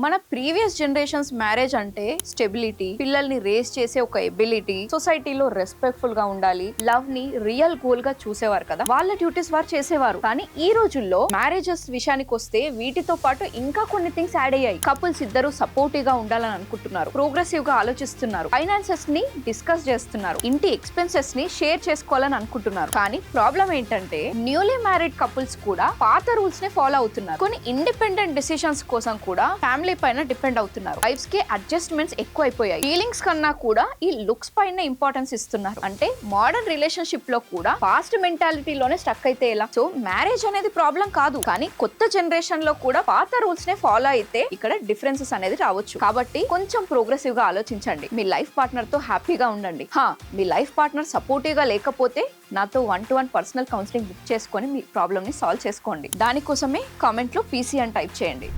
మన previous generations marriage అంటే stability, పిల్లల్ని రేస్ చేసే ఒక ఎబిలిటీ, సొసైటీలో రెస్పెక్ట్ఫుల్ గా ఉండాలి, లవ్ ని రియల్ గోల్ గా చూసేవారు కదా. వాళ్ళ డ్యూటీస్ వారు చేసేవారు. కానీ ఈ రోజుల్లో మ్యారేజెస్ విషయానికి వస్తే వీటితో పాటు ఇంకా కొన్ని థింగ్స్ యాడ్ అయ్యాయి. కపుల్స్ ఇద్దరు సపోర్టివ్ గా ఉండాలని అనుకుంటున్నారు, ప్రోగ్రెసివ్ గా ఆలోచిస్తున్నారు, ఫైనాన్సెస్ ని డిస్కస్ చేస్తున్నారు, ఇంటి ఎక్స్పెన్సెస్ ని షేర్ చేసుకోవాలని అనుకుంటున్నారు. కానీ ప్రాబ్లం ఏంటంటే న్యూలీ మ్యారీడ్ కపుల్స్ కూడా పాత రూల్స్ ని ఫాలో అవుతున్నారు. కొన్ని ఇండిపెండెంట్ డిసిషన్స్ కోసం కూడా ఫ్యామిలీ పైన డిపెండ్ అవుతున్నారు. వైఫ్స్ కి అడ్జస్ట్మెంట్స్ ఎక్కువ అయిపోయాయి. ఫీలింగ్స్ కన్నా కూడా ఈ లుక్స్ పైన ఇంపార్టెన్స్ ఇస్తున్నారు. అంటే మోడర్న్ రిలేషన్షిప్ లో కూడా పాస్ట్ మెంటాలిటీలోనే స్టక్ అయితే ఎలా? సో మ్యారేజ్ అనేది ప్రాబ్లం కాదు, కానీ కొత్త జనరేషన్ లో కూడా పాత రూల్స్ నే ఫాలో అయితే ఇక్కడ డిఫరెన్సెస్ అనేది రావచ్చు. కాబట్టి కొంచెం ప్రోగ్రెసివ్ గా ఆలోచించండి. మీ లైఫ్ పార్ట్నర్ తో హ్యాపీగా ఉండండి. మీ లైఫ్ పార్ట్నర్ సపోర్టివ్ గా లేకపోతే నాతో 1-to-1 పర్సనల్ కౌన్సిలింగ్ బుక్ చేసుకొని మీ ప్రాబ్లమ్ ని సాల్వ్ చేసుకోండి. దానికోసమే కామెంట్ లో PC అని టైప్ చేయండి.